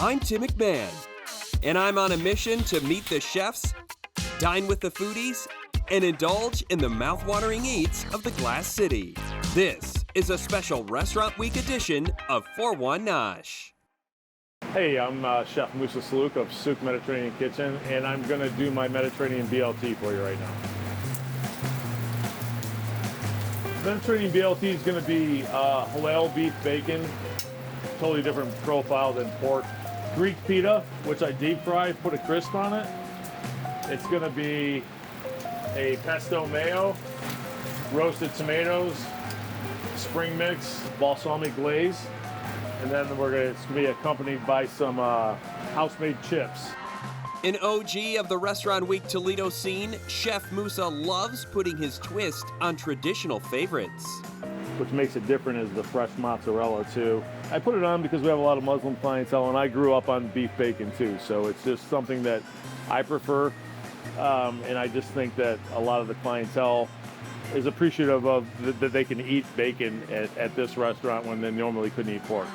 I'm Tim McMahon, and I'm on a mission to meet the chefs, dine with the foodies, and indulge in the mouth-watering eats of the Glass City. This is a special Restaurant Week edition of Four One Nosh. Hey, I'm Chef Musa Salouk of Souk Mediterranean Kitchen, and I'm going to do my Mediterranean BLT for you right now. Mediterranean BLT is going to be halal beef bacon, totally different profile than pork. Greek pita, which I deep fry, put a crisp on it. It's going to be a pesto mayo, roasted tomatoes, spring mix, balsamic glaze, and then it's going to be accompanied by some house-made chips. An OG of the Restaurant Week Toledo scene, Chef Musa loves putting his twist on traditional favorites. Which makes it different is the fresh mozzarella too. I put it on because we have a lot of Muslim clientele, and I grew up on beef bacon too, so it's just something that I prefer, and I just think that a lot of the clientele is appreciative of that they can eat bacon at this restaurant when they normally couldn't eat pork.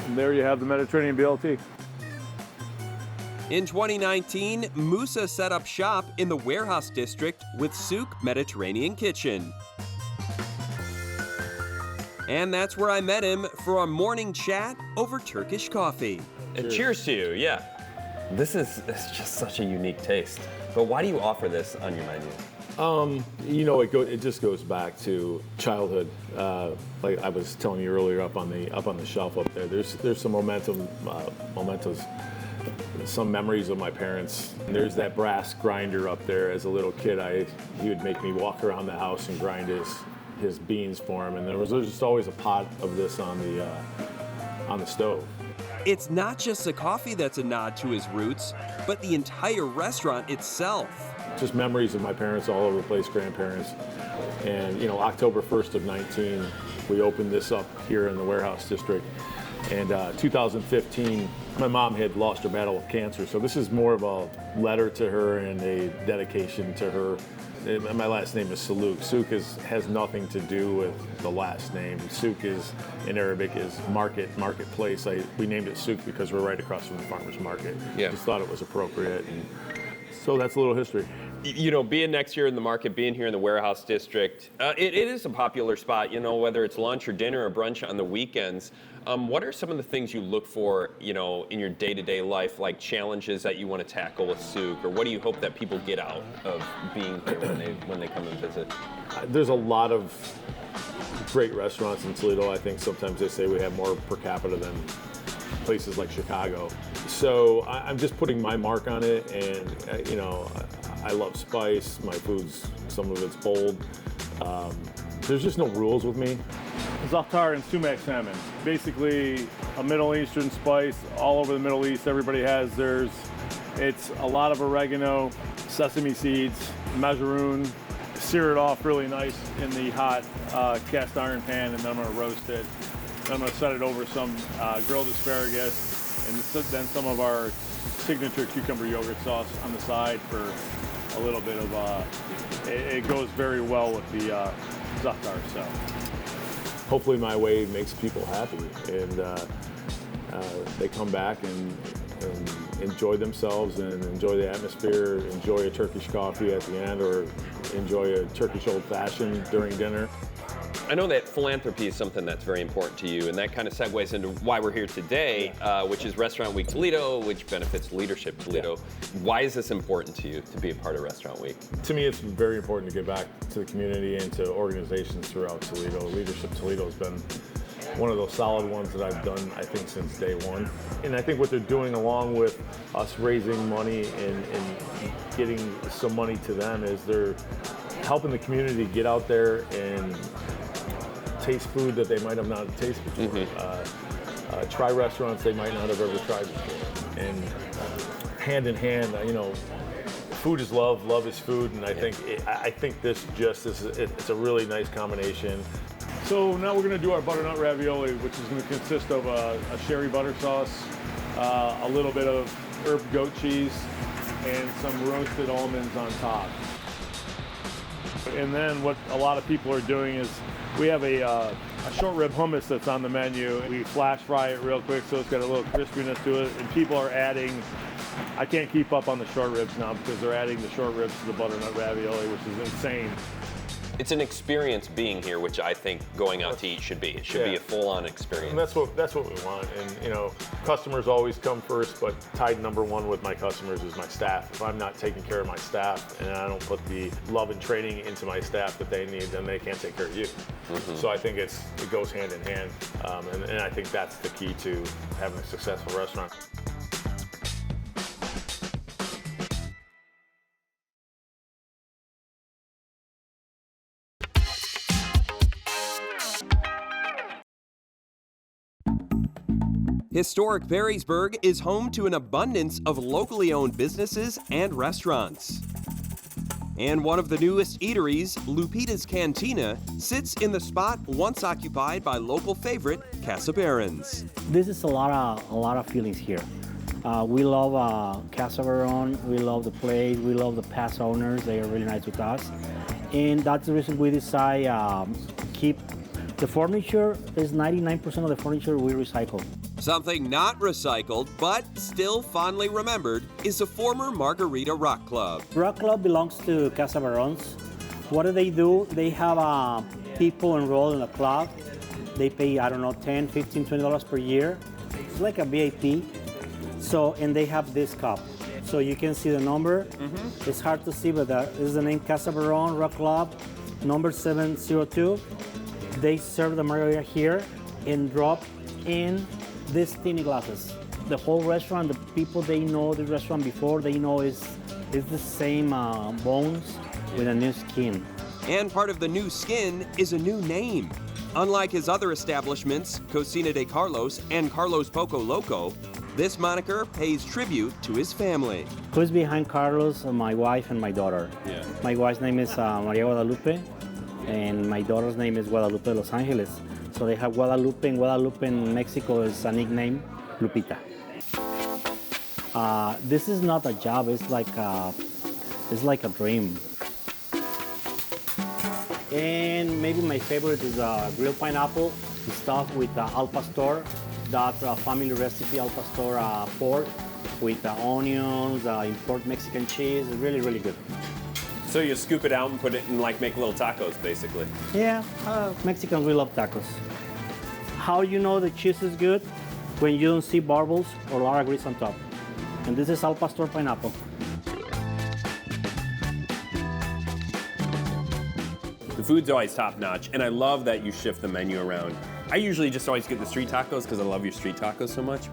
And there you have the Mediterranean BLT. In 2019, Musa set up shop in the Warehouse District with Souk Mediterranean Kitchen. And that's where I met him for a morning chat over Turkish coffee. And cheers to you, yeah. This is just such a unique taste. But why do you offer this on your menu? It just goes back to childhood. Like I was telling you earlier, up on the shelf up there. There's some mementos, some memories of my parents. And there's that brass grinder up there. As a little kid, he would make me walk around the house and grind his beans for him. And there was just always a pot of this on the stove. It's not just the coffee that's a nod to his roots, but the entire restaurant itself. Just memories of my parents all over the place, grandparents. And, October 1st of 19, we opened this up here in the Warehouse District. And 2015, my mom had lost her battle with cancer. So this is more of a letter to her and a dedication to her. My last name is Salouk. Souk has nothing to do with the last name. Souk in Arabic is marketplace. We named it Souk because we're right across from the farmer's market. Yeah. Just thought it was appropriate. And so that's a little history. Being next here in the market, being here in the Warehouse District, it is a popular spot, whether it's lunch or dinner or brunch on the weekends. What are some of the things you look for, in your day-to-day life, like challenges that you want to tackle with Souk, or what do you hope that people get out of being here when they come and visit? There's a lot of great restaurants in Toledo. I think sometimes they say we have more per capita than places like Chicago. So I'm just putting my mark on it, and I love spice. My food's, some of it's bold. There's just no rules with me. Za'atar and sumac salmon, basically a Middle Eastern spice. All over the Middle East, everybody has theirs. It's a lot of oregano, sesame seeds, macaroon. Sear it off really nice in the hot cast iron pan, and then I'm going to roast it. Then I'm going to set it over some grilled asparagus, and then some of our signature cucumber yogurt sauce on the side for a little bit of, it goes very well with the za'atar. So hopefully my way makes people happy, and they come back and enjoy themselves and enjoy the atmosphere, enjoy a Turkish coffee at the end, or enjoy a Turkish old-fashioned during dinner. I know that philanthropy is something that's very important to you, and that kind of segues into why we're here today, which is Restaurant Week Toledo, which benefits Leadership Toledo. Why is this important to you to be a part of Restaurant Week? To me, it's very important to give back to the community and to organizations throughout Toledo. Leadership Toledo has been one of those solid ones that I've done, I think, since day one. And I think what they're doing, along with us raising money and getting some money to them, is they're helping the community get out there and taste food that they might have not tasted before. Mm-hmm. Try restaurants they might not have ever tried before. And hand in hand, food is love, love is food, and I think this just is, it's a really nice combination. So now we're going to do our butternut ravioli, which is going to consist of a sherry butter sauce, a little bit of herb goat cheese, and some roasted almonds on top. And then what a lot of people are doing is we have a short rib hummus that's on the menu. We flash fry it real quick so it's got a little crispiness to it. And people are adding, I can't keep up on the short ribs now because they're adding the short ribs to the butternut ravioli, which is insane. It's an experience being here, which I think going out to eat should be. It should be a full-on experience. And that's what we want. And you know, customers always come first, but tied number one with my customers is my staff. If I'm not taking care of my staff and I don't put the love and training into my staff that they need, then they can't take care of you. Mm-hmm. So I think it goes hand in hand, and I think that's the key to having a successful restaurant. Historic Perrysburg is home to an abundance of locally owned businesses and restaurants. And one of the newest eateries, Lupita's Cantina, sits in the spot once occupied by local favorite Casa Barron's. This is a lot of feelings here. We love Casa Barron, we love the place, we love the past owners. They are really nice with us. And that's the reason we decide keep the furniture. Is 99% of the furniture we recycle. Something not recycled, but still fondly remembered, is the former Margarita Rock Club. Rock Club belongs to Casa Barron's. What do? They have people enrolled in the club. They pay, I don't know, $10, $15, $20 per year. It's like a VIP. So, and they have this cup. So you can see the number. Mm-hmm. It's hard to see, but that is the name Casa Barron Rock Club, number 702. They serve the margarita here and drop in these tiny glasses. The whole restaurant, the people they know the restaurant before, they know is the same bones with a new skin. And part of the new skin is a new name. Unlike his other establishments, Cocina de Carlos and Carlos Poco Loco, this moniker pays tribute to his family. Who's behind Carlos? My wife and my daughter. Yeah. My wife's name is Maria Guadalupe, and my daughter's name is Guadalupe de Los Angeles. So they have Guadalupe, and Guadalupe in Mexico is a nickname, Lupita. This is not a job, it's like a dream. And maybe my favorite is grilled pineapple, stuffed with al pastor, that family recipe al pastor pork with onions, import Mexican cheese. It's really, really good. So you scoop it out and put it in, like, make little tacos, basically. Yeah, Mexicans, we love tacos. How you know the cheese is good? When you don't see barbels or Lara grease on top. And this is al pastor pineapple. The food's always top notch, and I love that you shift the menu around. I usually just always get the street tacos because I love your street tacos so much.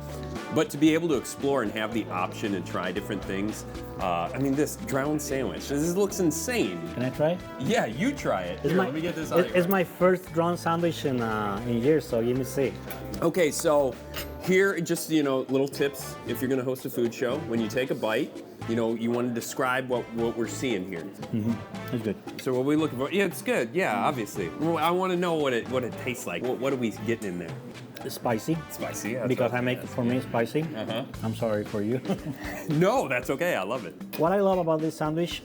But to be able to explore and have the option and try different things, I mean, this drowned sandwich, this looks insane. Can I try? Yeah, you try it. Here, let me get this out of It's my first drowned sandwich in years, so let me see. Okay, so here, just, you know, little tips if you're gonna host a food show. When you take a bite, you know, you want to describe what we're seeing here. Mm-hmm. It's good. So what are we looking for? Yeah, it's good. Yeah, obviously. Well, I want to know what it tastes like. What are we getting in there? It's spicy. Spicy, yeah. Because I make it for me spicy. Uh-huh. I'm sorry for you. No, that's okay. I love it. What I love about this sandwich,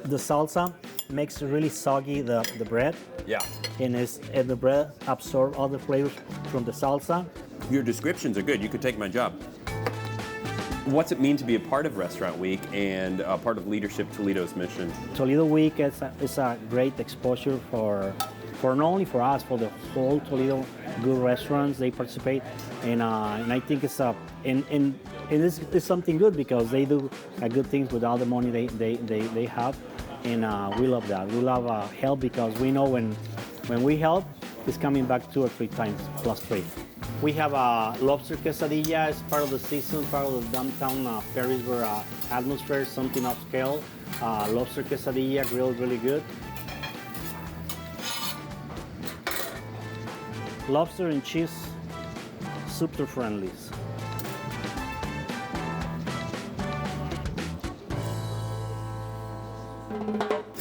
the salsa makes really soggy the bread. Yeah. And the bread absorbs all the flavors from the salsa. Your descriptions are good. You could take my job. What's it mean to be a part of Restaurant Week and a part of Leadership Toledo's mission? Toledo Week is a great exposure for not only for us, for the whole Toledo good restaurants. They participate, and I think it's something good because they do good things with all the money they have, and we love that. We love help because we know when we help, it's coming back 2 or 3 times plus 3. We have a lobster quesadilla as part of the season, part of the downtown Perrysburg atmosphere, something upscale. Lobster quesadilla grilled really good. Lobster and cheese, super friendly.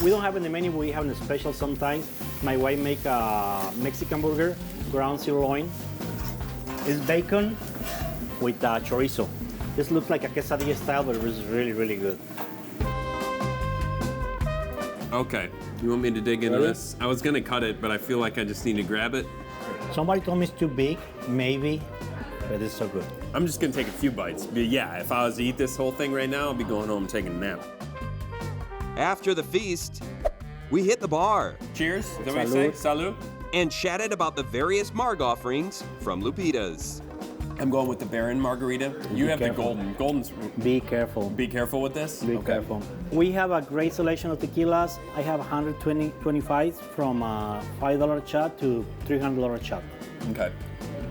We don't have in the menu, we have in the special sometimes. My wife make a Mexican burger, ground sirloin. It's bacon with chorizo. This looks like a quesadilla style, but it is really, really good. Okay. You want me to dig into this? I was gonna cut it, but I feel like I just need to grab it. Somebody told me it's too big, maybe, but it's so good. I'm just gonna take a few bites. But yeah, if I was to eat this whole thing right now, I'd be going home and taking a nap. After the feast, we hit the bar Cheers. Is that what you say? Salud. and chatted about the various marg offerings from Lupita's. I'm going with the Baron Margarita. You have careful. the Golden's. Be careful. Be careful with this. Be careful. We have a great selection of tequilas. I have 125 from $5 shot to $300 shot. Okay.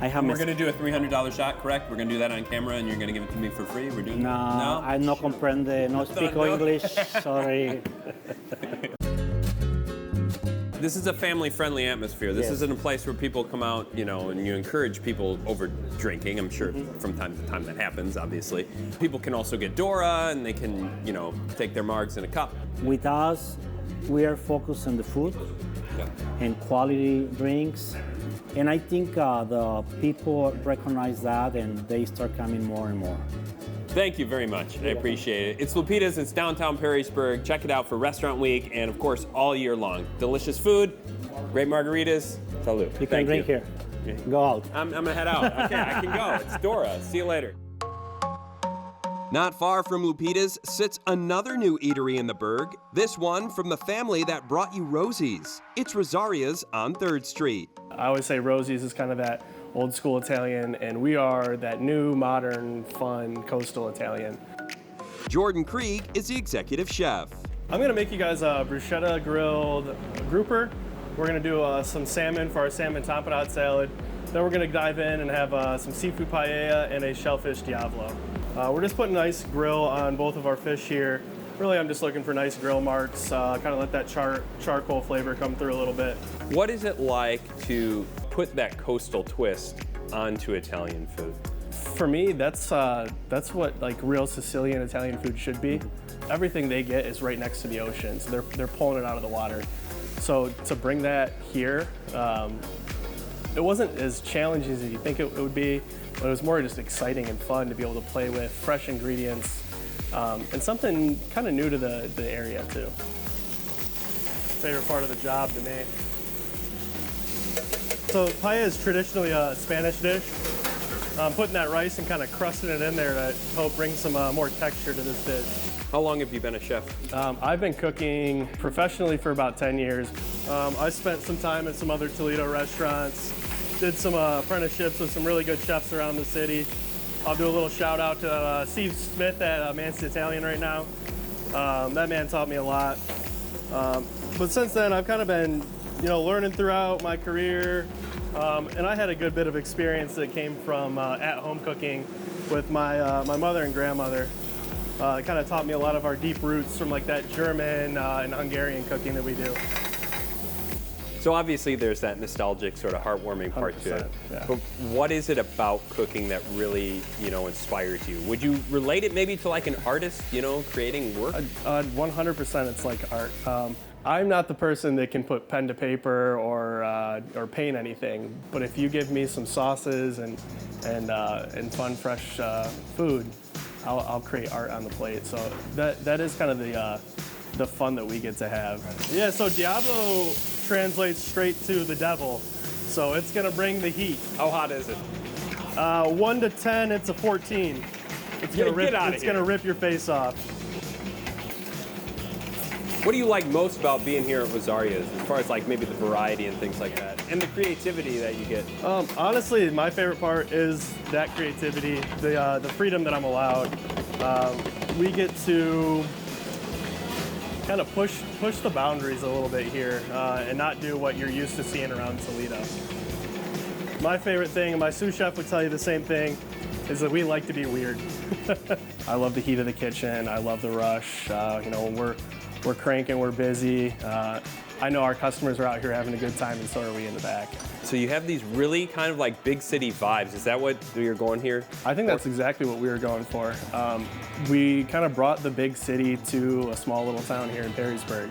I have We're gonna do a $300 shot, correct? We're gonna do that on camera, and you're gonna give it to me for free. We're doing No, no. I no comprende, no speak No. English. Sorry. This is a family-friendly atmosphere. This Yes. isn't a place where people come out, and you encourage people over drinking. I'm sure from time to time that happens, obviously. People can also get Dora, and they can, take their margs in a cup. With us, we are focused on the food and quality drinks. And I think the people recognize that and they start coming more and more. Thank you very much. I appreciate it. It's Lupita's. It's downtown Perrysburg. Check it out for Restaurant Week and, of course, all year long. Delicious food, great margaritas. Salud. You can drink here. Go out. I'm going to head out. Okay, I can go. It's Dora. See you later. Not far from Lupita's sits another new eatery in the Berg, this one from the family that brought you Rosie's. It's Rosaria's on 3rd Street. I always say Rosie's is kind of that old school Italian, and we are that new, modern, fun, coastal Italian. Jordan Krieg is the executive chef. I'm gonna make you guys a bruschetta grilled grouper. We're gonna do some salmon for our salmon tapenade salad. Then we're gonna dive in and have some seafood paella and a shellfish diavolo. We're just putting a nice grill on both of our fish here. Really, I'm just looking for nice grill marks, kind of let that charcoal flavor come through a little bit. What is it like to put that coastal twist onto Italian food? For me, that's what like real Sicilian Italian food should be. Everything they get is right next to the ocean, so they're pulling it out of the water. So to bring that here, it wasn't as challenging as you think it would be, but it was more just exciting and fun to be able to play with fresh ingredients and something kind of new to the area too. Favorite part of the job to me. So paella is traditionally a Spanish dish. Putting that rice and kind of crusting it in there to help bring some more texture to this dish. How long have you been a chef? I've been cooking professionally for about 10 years. I spent some time at some other Toledo restaurants, did some apprenticeships with some really good chefs around the city. I'll do a little shout out to Steve Smith at Man's Italian right now. That man taught me a lot. But since then, I've kind of been learning throughout my career. And I had a good bit of experience that came from at-home cooking with my mother and grandmother. It kind of taught me a lot of our deep roots from like that German and Hungarian cooking that we do. So obviously there's that nostalgic sort of heartwarming part to it. Yeah. But what is it about cooking that really, inspires you? Would you relate it maybe to like an artist, creating work? 100% it's like art. I'm not the person that can put pen to paper or paint anything, but if you give me some sauces and fun, fresh food, I'll create art on the plate. So that is kind of the fun that we get to have. Yeah, so Diablo translates straight to the devil, so it's gonna bring the heat. How hot is it? 1 to 10, it's a 14. It's gonna rip your face off. What do you like most about being here at Rosaria's, as far as like maybe the variety and things like that, and the creativity that you get? Honestly, my favorite part is that creativity, the freedom that I'm allowed. We get to kind of push the boundaries a little bit here and not do what you're used to seeing around Toledo. My favorite thing, and my sous chef would tell you the same thing, is that we like to be weird. I love the heat of the kitchen. I love the rush. We're cranking, we're busy. I know our customers are out here having a good time, and so are we in the back. So you have these really kind of like big city vibes. Is that what you're going here? I think that's exactly what we were going for. We kind of brought the big city to a small little town here in Perrysburg.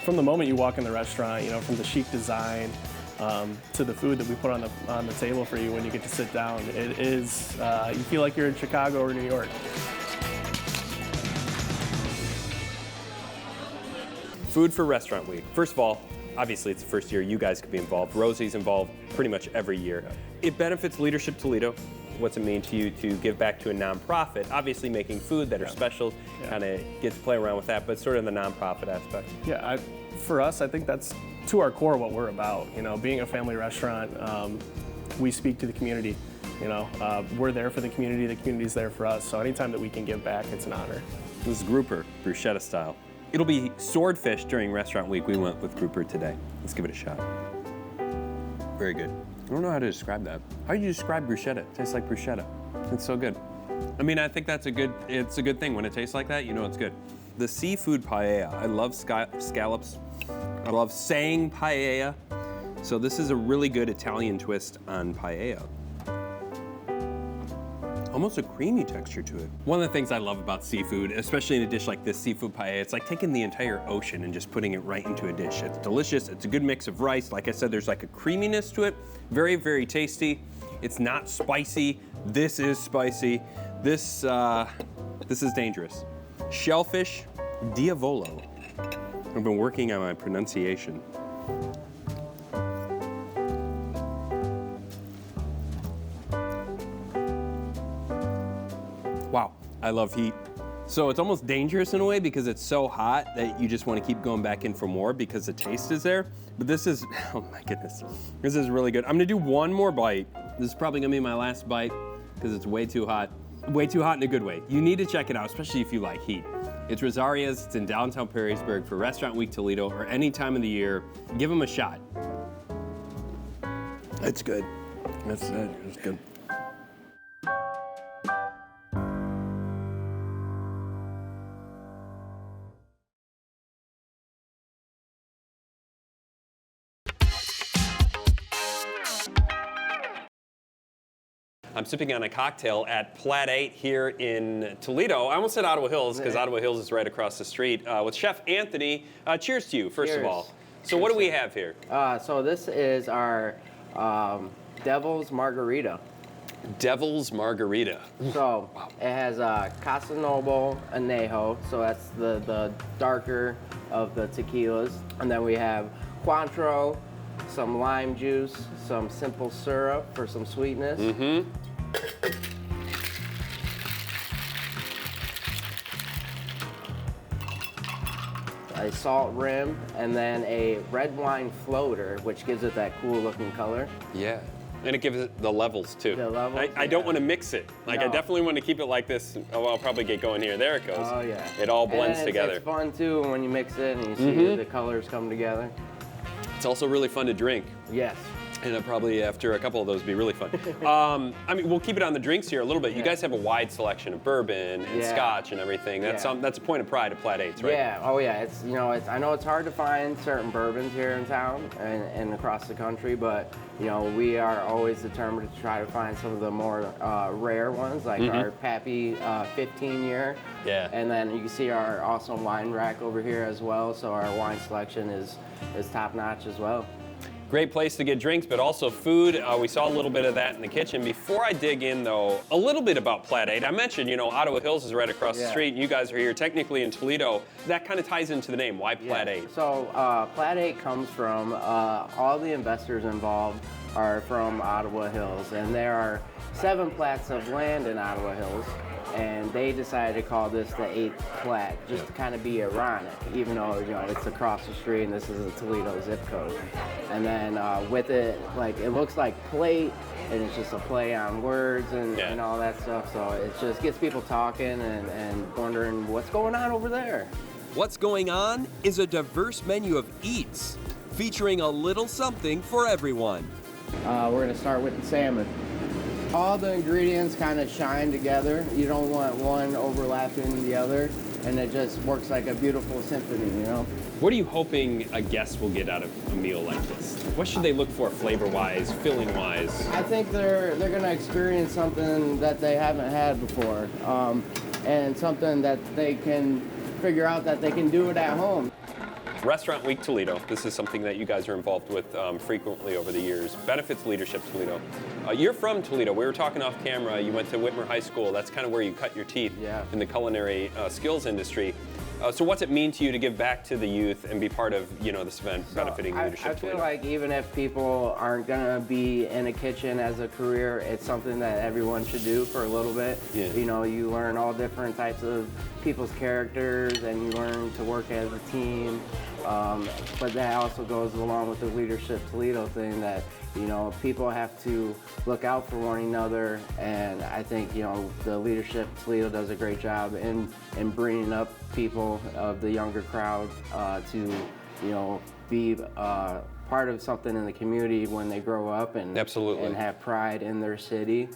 From the moment you walk in the restaurant, from the chic design to the food that we put on the table for you when you get to sit down, it is, you feel like you're in Chicago or New York. Food for Restaurant Week. First of all, obviously it's the first year you guys could be involved. Rosie's involved pretty much every year. It benefits Leadership Toledo. What's it mean to you to give back to a nonprofit? Obviously making food that are special, kind of get to play around with that, but sort of the nonprofit aspect. Yeah, for us, I think that's to our core what we're about. You know, being a family restaurant, we speak to the community. You know, we're there for the community's there for us. So anytime that we can give back, it's an honor. This is grouper, bruschetta style. It'll be swordfish during Restaurant Week. We went with grouper today. Let's give it a shot. Very good. I don't know how to describe that. How do you describe bruschetta? It tastes like bruschetta. It's so good. I mean, I think it's a good thing. When it tastes like that, you know it's good. The seafood paella. I love scallops. I love saying paella. So this is a really good Italian twist on paella. Almost a creamy texture to it. One of the things I love about seafood, especially in a dish like this, seafood paella, it's like taking the entire ocean and just putting it right into a dish. It's delicious, it's a good mix of rice. Like I said, there's like a creaminess to it. Very, very tasty. It's not spicy. This is spicy. This is dangerous. Shellfish diavolo. I've been working on my pronunciation. Wow, I love heat. So it's almost dangerous in a way because it's so hot that you just want to keep going back in for more because the taste is there. But this is, oh my goodness, this is really good. I'm gonna do one more bite. This is probably gonna be my last bite because it's way too hot. Way too hot in a good way. You need to check it out, especially if you like heat. It's Rosaria's, it's in downtown Perrysburg for Restaurant Week Toledo or any time of the year. Give them a shot. It's good. It's good. I'm sipping on a cocktail at Plat 8 here in Toledo. I almost said Ottawa Hills because Ottawa Hills is right across the street with Chef Anthony. Cheers to you, first of all. So what do we have here? So this is our Devil's Margarita. Devil's Margarita. So it has Casa Noble Añejo, so that's the darker of the tequilas. And then we have Cointreau, some lime juice, some simple syrup for some sweetness. Mm-hmm. A salt rim, and then a red wine floater, which gives it that cool looking color. Yeah. And it gives it the levels too. The levels, I don't want to mix it. Like I definitely want to keep it like this. Oh, I'll probably get going here. There it goes. Oh yeah. It all blends together. It's fun too when you mix it and you see the colors come together. It's also really fun to drink. Yes. And probably after a couple of those be really fun. I mean, we'll keep it on the drinks here a little bit. You guys have a wide selection of bourbon and scotch and everything. That's a point of pride at Plat 8's, right? Yeah. Oh yeah. It's I know it's hard to find certain bourbons here in town and across the country, but we are always determined to try to find some of the more rare ones, like our Pappy 15-year. Yeah. And then you can see our awesome wine rack over here as well. So our wine selection is top notch as well. Great place to get drinks, but also food. We saw a little bit of that in the kitchen. Before I dig in, though, a little bit about Plat 8. I mentioned, Ottawa Hills is right across the street, and you guys are here technically in Toledo. That kind of ties into the name. Why Plat 8? So Plat 8 comes from all the investors involved are from Ottawa Hills, and there are 7 plats of land in Ottawa Hills. And they decided to call this the 8th plat, just to kind of be ironic, even though it's across the street and this is a Toledo zip code. And then with it, like it looks like plate, and it's just a play on words and all that stuff. So it just gets people talking and wondering what's going on over there. What's going on is a diverse menu of eats, featuring a little something for everyone. We're gonna start with the salmon. All the ingredients kind of shine together. You don't want one overlapping the other, and it just works like a beautiful symphony, What are you hoping a guest will get out of a meal like this? What should they look for flavor-wise, filling-wise? I think they're gonna experience something that they haven't had before, and something that they can figure out that they can do it at home. Restaurant Week Toledo. This is something that you guys are involved with frequently over the years. Benefits Leadership Toledo. You're from Toledo. We were talking off camera. You went to Whitmer High School. That's kind of where you cut your teeth in the culinary skills industry. So what's it mean to you to give back to the youth and be part of, this event benefiting Leadership I feel Toledo? like even if people aren't gonna be in a kitchen as a career, it's something that everyone should do for a little bit. Yeah. You learn all different types of people's characters, and you learn to work as a team. But that also goes along with the Leadership Toledo thing that, people have to look out for one another, and I think, the Leadership Toledo does a great job in bringing up people of the younger crowd to, be part of something in the community when they grow up and Absolutely. and have pride in their city.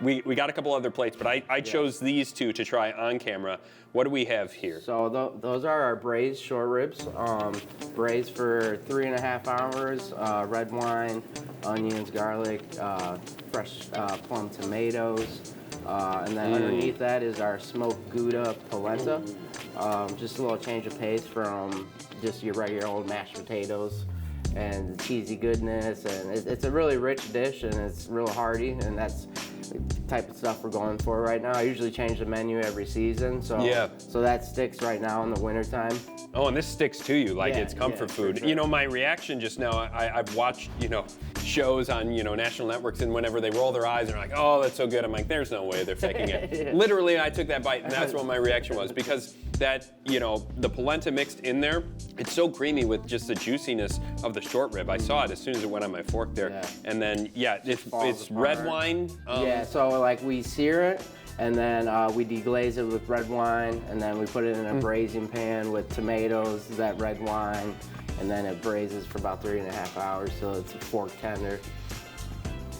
We got a couple other plates, but I chose these two to try on camera. What do we have here? So those are our braised short ribs, braised for 3.5 hours, red wine, onions, garlic, fresh plum tomatoes, and then underneath that is our smoked Gouda polenta. Just a little change of pace from just your regular old mashed potatoes and cheesy goodness, and it's a really rich dish, and it's real hearty, and that's the type of stuff we're going for right now. I usually change the menu every season, so that sticks right now in the wintertime. Oh, and this sticks to you like Yeah, it's comfort yeah, food. for sure. My reaction just now, I've watched, shows on, national networks, and whenever they roll their eyes and are like, oh, that's so good, I'm like, there's no way they're faking it. Yeah. Literally, I took that bite, and that's what my reaction was, because that, the polenta mixed in there, it's so creamy with just the juiciness of the short rib. I saw it as soon as it went on my fork there. Yeah. And then, it's Falls red apart. wine. Yeah, so like we sear it, and then we deglaze it with red wine, and then we put it in a braising pan with tomatoes, that red wine, and then it braises for about 3.5 hours, so it's a fork tender.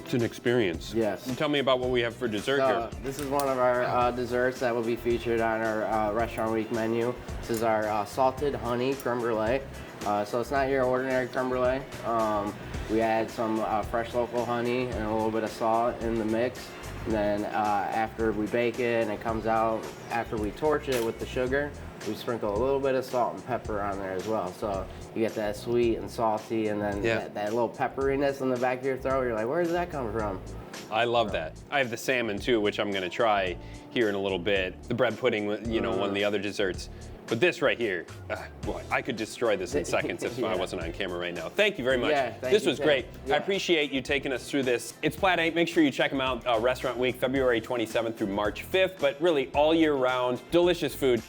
It's an experience. Yes. And tell me about what we have for dessert here. This is one of our desserts that will be featured on our Restaurant Week menu. This is our salted honey creme brulee. So it's not your ordinary creme brulee. We add some fresh local honey and a little bit of salt in the mix. And then after we bake it and it comes out, after we torch it with the sugar, we sprinkle a little bit of salt and pepper on there as well. So you get that sweet and salty, and then that little pepperiness in the back of your throat. You're like, where did that come from? I love that. I have the salmon too, which I'm going to try here in a little bit. The bread pudding, one of the other desserts. But this right here, boy, I could destroy this in seconds if I wasn't on camera right now. Thank you very much. Yeah, this was great. Yeah. I appreciate you taking us through this. It's Plat 8. Make sure you check them out. Restaurant Week, February 27th through March 5th. But really, all year round, delicious food.